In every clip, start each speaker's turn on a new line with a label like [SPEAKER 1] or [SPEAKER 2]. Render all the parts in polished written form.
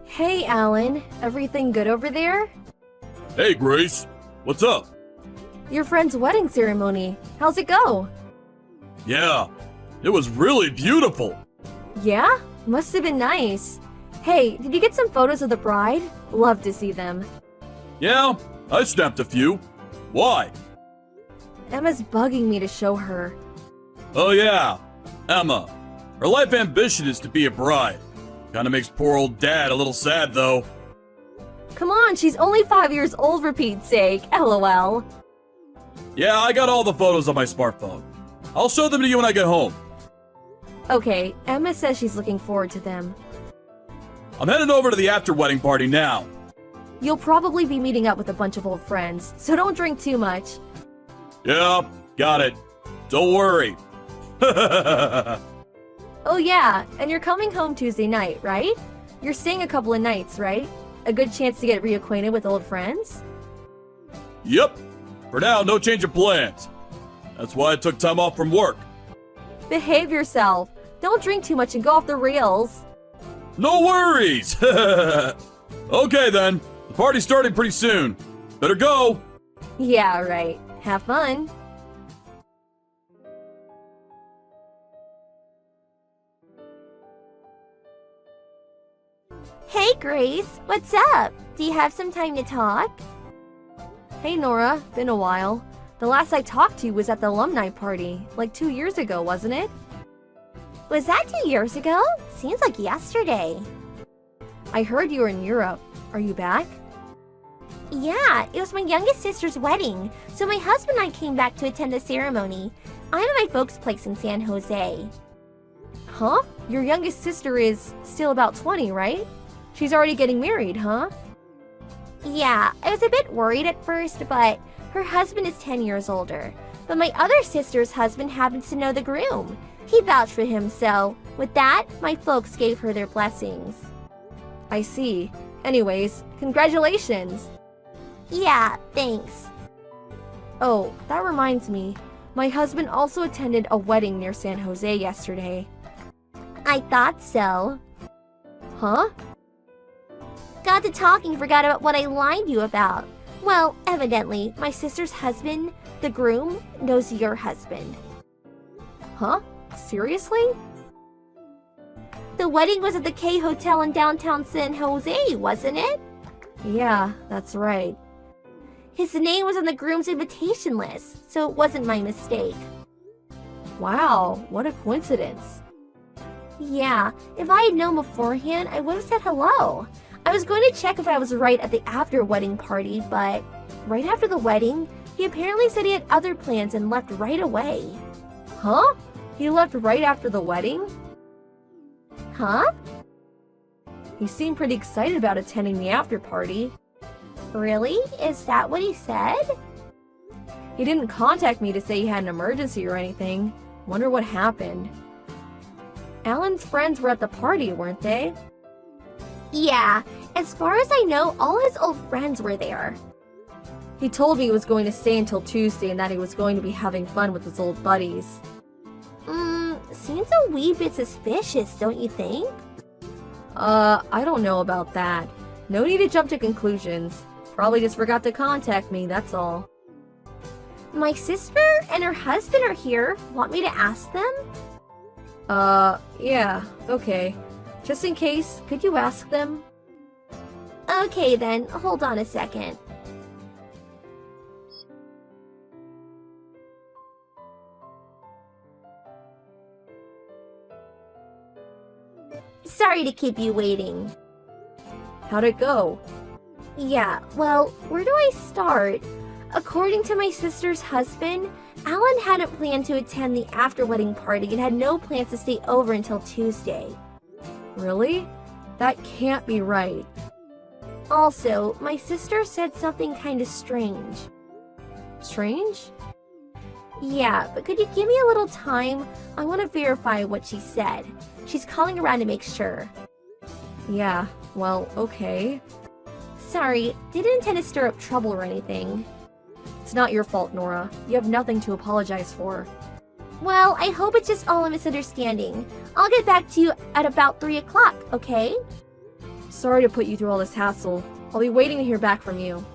[SPEAKER 1] Hey, Alan. Everything good over there?
[SPEAKER 2] Hey, Grace. What's up?
[SPEAKER 1] Your friend's wedding ceremony. How's it go?
[SPEAKER 2] Yeah, it was really beautiful.
[SPEAKER 1] Yeah? Must have been nice. Hey, did you get some photos of the bride? Love to see them.
[SPEAKER 2] Yeah, I snapped a few. Why?
[SPEAKER 1] Emma's bugging me to show her.
[SPEAKER 2] Oh yeah, Emma. Her life ambition is to be a bride. Kinda makes poor old dad a little sad though.
[SPEAKER 1] Come on, she's only 5 years old for Pete's sake. LOL.
[SPEAKER 2] Yeah, I got all the photos on my smartphone. I'll show them to you when I get home.
[SPEAKER 1] Okay, Emma says she's looking forward to them.
[SPEAKER 2] I'm heading over to the after-wedding party now.
[SPEAKER 1] You'll probably be meeting up with a bunch of old friends, so don't drink too much.
[SPEAKER 2] Yeah, got it. Don't worry.
[SPEAKER 1] Oh yeah, and you're coming home Tuesday night, right? You're staying a couple of nights, right? A good chance to get reacquainted with old friends?
[SPEAKER 2] Yep. For now, no change of plans. That's why I took time off from work.
[SPEAKER 1] Behave yourself. Don't drink too much and go off the rails.
[SPEAKER 2] No worries! Okay then, the party's starting pretty soon. Better go!
[SPEAKER 1] Yeah, right. Have fun.
[SPEAKER 3] Hey, Grace. What's up? Do you have some time to talk?
[SPEAKER 1] Hey Nora, been a while. The last I talked to you was at the alumni party, like 2 years ago, wasn't it?
[SPEAKER 3] Was that 2 years ago? Seems like yesterday.
[SPEAKER 1] I heard you were in Europe. Are you back?
[SPEAKER 3] Yeah, it was my youngest sister's wedding, so my husband and I came back to attend the ceremony. I'm at my folks' place in San Jose.
[SPEAKER 1] Huh? Your youngest sister is still about 20, right? She's already getting married, huh?
[SPEAKER 3] Yeah, I was a bit worried at first, but her husband is 10 years older. But my other sister's husband happens to know the groom. He vouched for him, so with that, my folks gave her their blessings.
[SPEAKER 1] I see. Anyways, congratulations!
[SPEAKER 3] Yeah, thanks.
[SPEAKER 1] Oh, that reminds me. My husband also attended a wedding near San Jose yesterday.
[SPEAKER 3] I thought so.
[SPEAKER 1] Huh?
[SPEAKER 3] Got to talking, forgot about what I lied to you about. Well, evidently, my sister's husband, the groom, knows your husband.
[SPEAKER 1] Huh? Seriously?
[SPEAKER 3] The wedding was at the K Hotel in downtown San Jose, wasn't it?
[SPEAKER 1] Yeah, that's right.
[SPEAKER 3] His name was on the groom's invitation list, so it wasn't my mistake.
[SPEAKER 1] Wow, what a coincidence.
[SPEAKER 3] Yeah, if I had known beforehand, I would have said hello. I was going to check if I was right at the after-wedding party, but right after the wedding, he apparently said he had other plans and left right away.
[SPEAKER 1] Huh? He left right after the wedding?
[SPEAKER 3] Huh?
[SPEAKER 1] He seemed pretty excited about attending the after party.
[SPEAKER 3] Really? Is that what he said?
[SPEAKER 1] He didn't contact me to say he had an emergency or anything. Wonder what happened. Alan's friends were at the party, weren't they?
[SPEAKER 3] Yeah, as far as I know, all his old friends were there.
[SPEAKER 1] He told me he was going to stay until Tuesday and that he was going to be having fun with his old buddies.
[SPEAKER 3] Seems a wee bit suspicious, don't you think?
[SPEAKER 1] I don't know about that. No need to jump to conclusions. Probably just forgot to contact me, that's all.
[SPEAKER 3] My sister and her husband are here. Want me to ask them?
[SPEAKER 1] Yeah, okay. Just in case, could you ask them?
[SPEAKER 3] Okay then, hold on a second. Sorry to keep you waiting.
[SPEAKER 1] How'd it go?
[SPEAKER 3] Yeah, well, where do I start? According to my sister's husband, Alan hadn't planned to attend the after-wedding party and had no plans to stay over until Tuesday.
[SPEAKER 1] Really? That can't be right.
[SPEAKER 3] Also, my sister said something kinda strange.
[SPEAKER 1] Strange?
[SPEAKER 3] Yeah, but could you give me a little time? I want to verify what she said. She's calling around to make sure.
[SPEAKER 1] Yeah, well, okay.
[SPEAKER 3] Sorry, didn't intend to stir up trouble or anything.
[SPEAKER 1] It's not your fault, Nora. You have nothing to apologize for.
[SPEAKER 3] Well, I hope it's just all a misunderstanding. I'll get back to you at about 3 o'clock, okay?
[SPEAKER 1] Sorry to put you through all this hassle. I'll be waiting to hear back from you.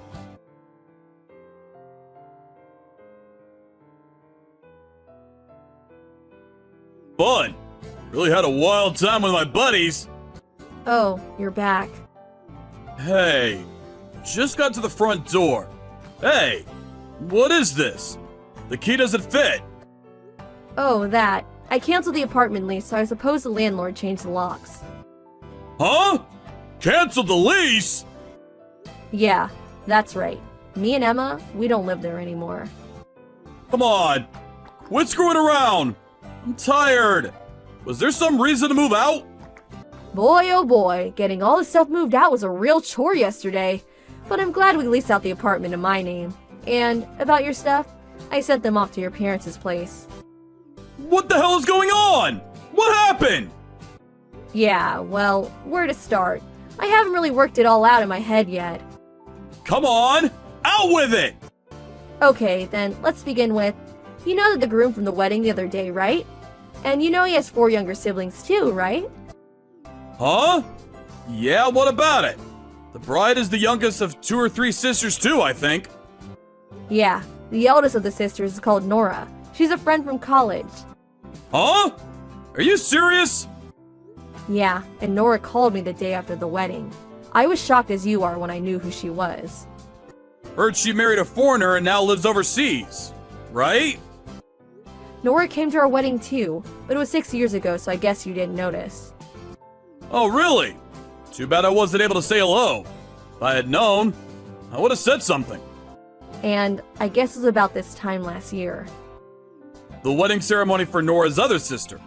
[SPEAKER 2] Fun. Really had a wild time with my buddies.
[SPEAKER 1] Oh, you're back.
[SPEAKER 2] Hey, just got to the front door. Hey, what is this? The key doesn't fit.
[SPEAKER 1] Oh, that. I canceled the apartment lease, so I suppose the landlord changed the locks.
[SPEAKER 2] Huh? Canceled the lease?
[SPEAKER 1] Yeah, that's right. Me and Emma, we don't live there anymore.
[SPEAKER 2] Come on. Quit screwing around. I'm tired. Was there some reason to move out?
[SPEAKER 1] Boy, oh boy, getting all the stuff moved out was a real chore yesterday. But I'm glad we leased out the apartment in my name. And about your stuff, I sent them off to your parents' place.
[SPEAKER 2] What the hell is going on? What happened?
[SPEAKER 1] Yeah, well, where to start? I haven't really worked it all out in my head yet.
[SPEAKER 2] Come on, out with it!
[SPEAKER 1] Okay, then, let's begin with, you know that the groom from the wedding the other day, right? And you know he has 4 younger siblings too, right?
[SPEAKER 2] Huh? Yeah, what about it? The bride is the youngest of 2 or 3 sisters too, I think.
[SPEAKER 1] Yeah, the eldest of the sisters is called Nora. She's a friend from college.
[SPEAKER 2] Huh? Are you serious?
[SPEAKER 1] Yeah, and Nora called me the day after the wedding. I was shocked as you are when I knew who she was.
[SPEAKER 2] Heard she married a foreigner and now lives overseas, right?
[SPEAKER 1] Nora came to our wedding too, but it was 6 years ago, so I guess you didn't notice.
[SPEAKER 2] Oh, really? Too bad I wasn't able to say hello. If I had known, I would have said something.
[SPEAKER 1] And I guess it was about this time last year.
[SPEAKER 2] The wedding ceremony for Nora's other sister.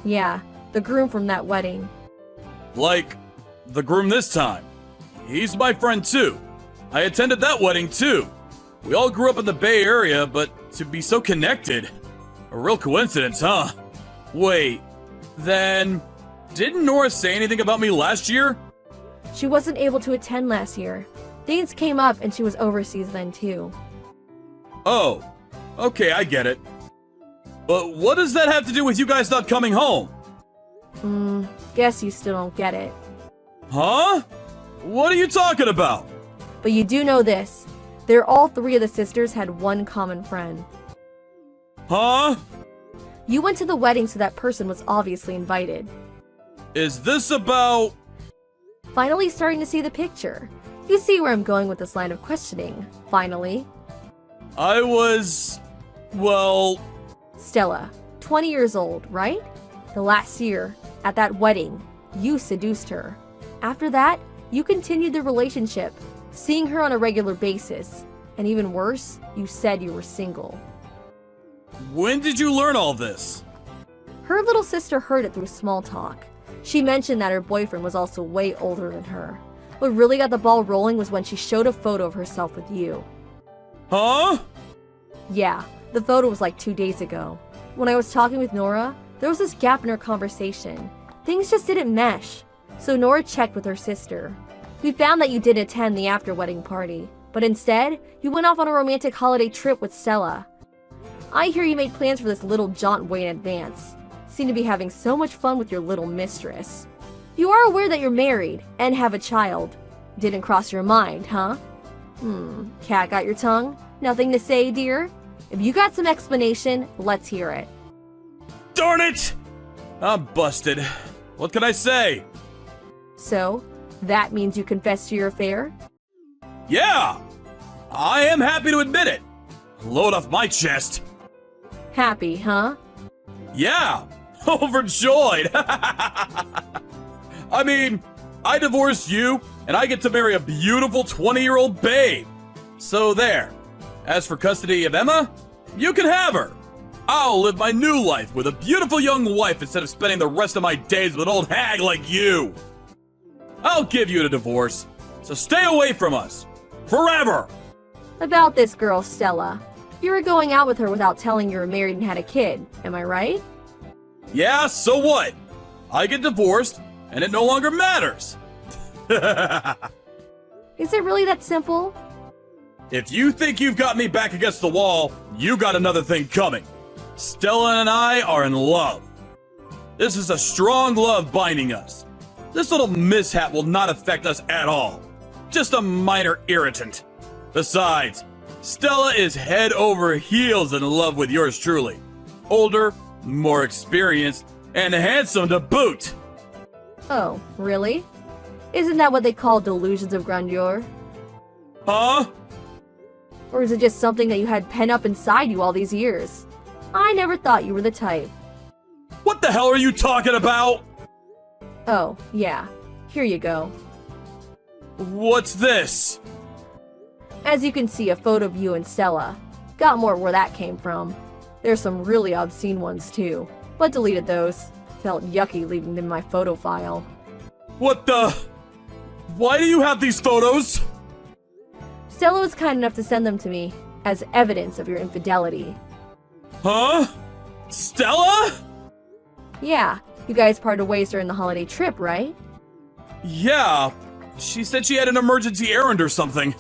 [SPEAKER 1] Yeah, the groom from that wedding.
[SPEAKER 2] Like, the groom this time. He's my friend too. I attended that wedding too. We all grew up in the Bay Area, but to be so connected. A real coincidence, huh? Wait, then... didn't Nora say anything about me last year?
[SPEAKER 1] She wasn't able to attend last year. Things came up and she was overseas then too.
[SPEAKER 2] Oh, okay, I get it. But what does that have to do with you guys not coming home?
[SPEAKER 1] Guess you still don't get it.
[SPEAKER 2] Huh? What are you talking about?
[SPEAKER 1] But you do know this. They're all 3 of the sisters had one common friend.
[SPEAKER 2] Huh?
[SPEAKER 1] You went to the wedding, so that person was obviously invited.
[SPEAKER 2] Is this about...
[SPEAKER 1] Finally starting to see the picture. You see where I'm going with this line of questioning. Finally.
[SPEAKER 2] I was... well...
[SPEAKER 1] Stella, 20 years old, right? The last year, at that wedding, you seduced her. After that, you continued the relationship, seeing her on a regular basis. And even worse, you said you were single.
[SPEAKER 2] When did you learn all this?
[SPEAKER 1] Her little sister heard it through small talk. She mentioned that her boyfriend was also way older than her. What really got the ball rolling was when she showed a photo of herself with you.
[SPEAKER 2] Huh?
[SPEAKER 1] Yeah, the photo was like 2 days ago. When I was talking with Nora, there was this gap in our conversation. Things just didn't mesh. So Nora checked with her sister. We found that you didn't attend the after-wedding party, but instead, you went off on a romantic holiday trip with Stella. I hear you made plans for this little jaunt way in advance. Seem to be having so much fun with your little mistress. You are aware that you're married and have a child. Didn't cross your mind, huh? Cat got your tongue? Nothing to say, dear? If you got some explanation, let's hear it.
[SPEAKER 2] Darn it! I'm busted. What can I say?
[SPEAKER 1] So, that means you confess to your affair?
[SPEAKER 2] Yeah! I am happy to admit it. Load off my chest.
[SPEAKER 1] Happy, huh?
[SPEAKER 2] Yeah! Overjoyed! I mean, I divorced you, and I get to marry a beautiful 20-year-old babe. So there. As for custody of Emma, you can have her. I'll live my new life with a beautiful young wife instead of spending the rest of my days with an old hag like you. I'll give you a divorce, so stay away from us. Forever!
[SPEAKER 1] About this girl, Stella. You were going out with her without telling you were married and had a kid, am I right?
[SPEAKER 2] Yeah, so what? I get divorced, and it no longer matters.
[SPEAKER 1] Is it really that simple?
[SPEAKER 2] If you think you've got me back against the wall, you got another thing coming. Stella and I are in love. This is a strong love binding us. This little mishap will not affect us at all. Just a minor irritant. Besides, Stella is head over heels in love with yours truly. Older, more experienced, and handsome to boot.
[SPEAKER 1] Oh, really? Isn't that what they call delusions of grandeur?
[SPEAKER 2] Huh?
[SPEAKER 1] Or is it just something that you had pent up inside you all these years? I never thought you were the type.
[SPEAKER 2] What the hell are you talking about?
[SPEAKER 1] Oh, yeah. Here you go.
[SPEAKER 2] What's this?
[SPEAKER 1] As you can see, a photo of you and Stella. Got more where that came from. There's some really obscene ones too, but deleted those. Felt yucky leaving them in my photo file.
[SPEAKER 2] What the? Why do you have these photos?
[SPEAKER 1] Stella was kind enough to send them to me as evidence of your infidelity.
[SPEAKER 2] Huh? Stella?
[SPEAKER 1] Yeah, you guys parted ways during the holiday trip, right?
[SPEAKER 2] Yeah. She said she had an emergency errand or something.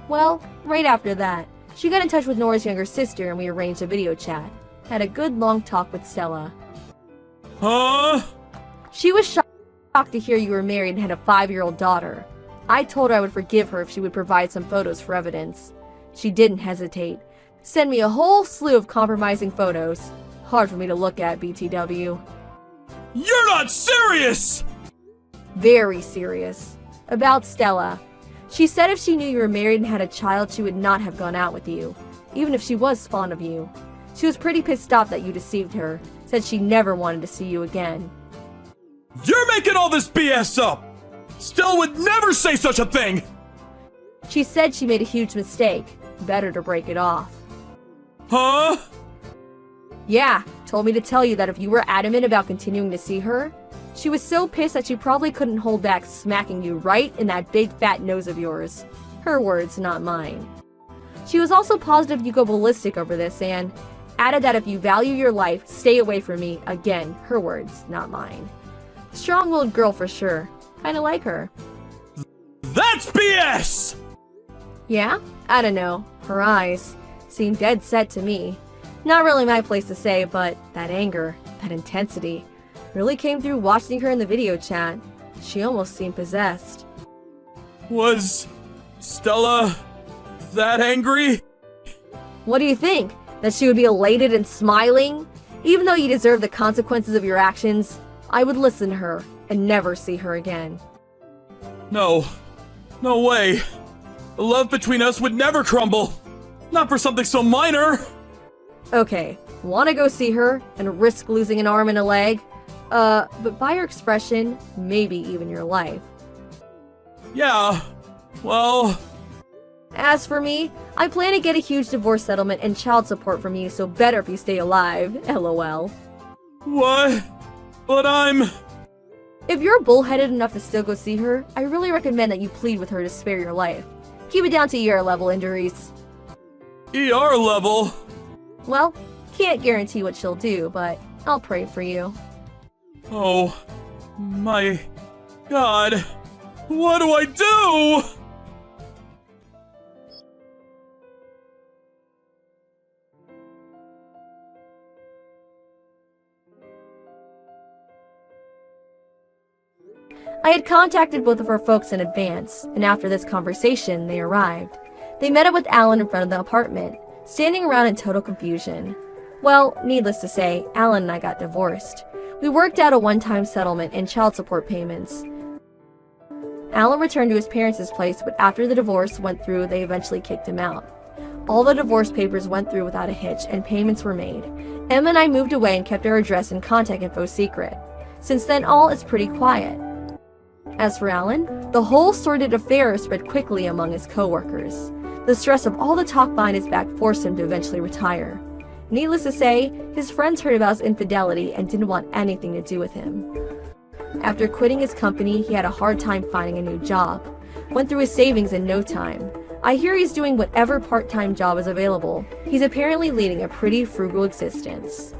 [SPEAKER 1] Well, right after that, she got in touch with Nora's younger sister and we arranged a video chat. Had a good long talk with Stella.
[SPEAKER 2] Huh?
[SPEAKER 1] She was shocked to hear you were married and had a 5-year-old daughter. I told her I would forgive her if she would provide some photos for evidence. She didn't hesitate. Sent me a whole slew of compromising photos. Hard for me to look at, BTW.
[SPEAKER 2] You're not serious!
[SPEAKER 1] Very serious. About Stella. She said if she knew you were married and had a child, she would not have gone out with you, even if she was fond of you. She was pretty pissed off that you deceived her, said she never wanted to see you again.
[SPEAKER 2] You're making all this BS up! Stella would never say such a thing!
[SPEAKER 1] She said she made a huge mistake. Better to break it off.
[SPEAKER 2] Huh?
[SPEAKER 1] Yeah, told me to tell you that if you were adamant about continuing to see her, she was so pissed that she probably couldn't hold back smacking you right in that big fat nose of yours. Her words, not mine. She was also positive you go ballistic over this and added that if you value your life, stay away from me. Again, her words, not mine. Strong-willed girl for sure. Kinda like her.
[SPEAKER 2] That's BS!
[SPEAKER 1] Yeah? I don't know. Her eyes seemed dead set to me. Not really my place to say, but that anger, that intensity, really came through watching her in the video chat. She almost seemed possessed.
[SPEAKER 2] Was Stella that angry?
[SPEAKER 1] What do you think? That she would be elated and smiling? Even though you deserve the consequences of your actions, I would listen to her and never see her again.
[SPEAKER 2] No. No way. The love between us would never crumble. Not for something so minor.
[SPEAKER 1] Okay, wanna go see her and risk losing an arm and a leg? But by your expression, maybe even your life.
[SPEAKER 2] Yeah, well...
[SPEAKER 1] As for me, I plan to get a huge divorce settlement and child support from you, so better if you stay alive, lol.
[SPEAKER 2] What? But I'm...
[SPEAKER 1] If you're bullheaded enough to still go see her, I really recommend that you plead with her to spare your life. Keep it down to ER level injuries.
[SPEAKER 2] ER level?
[SPEAKER 1] Well, can't guarantee what she'll do, but I'll pray for you.
[SPEAKER 2] Oh, my God. What do I do?
[SPEAKER 1] I had contacted both of her folks in advance, and after this conversation, they arrived. They met up with Alan in front of the apartment, standing around in total confusion. Well, needless to say, Alan and I got divorced. We worked out a one-time settlement and child support payments. Alan returned to his parents' place, but after the divorce went through, they eventually kicked him out. All the divorce papers went through without a hitch, and payments were made. Emma and I moved away and kept our address and contact info secret. Since then, all is pretty quiet. As for Alan, the whole sordid affair spread quickly among his co-workers. The stress of all the talk behind his back forced him to eventually retire. Needless to say, his friends heard about his infidelity and didn't want anything to do with him. After quitting his company, he had a hard time finding a new job. Went through his savings in no time. I hear he's doing whatever part-time job is available. He's apparently leading a pretty frugal existence.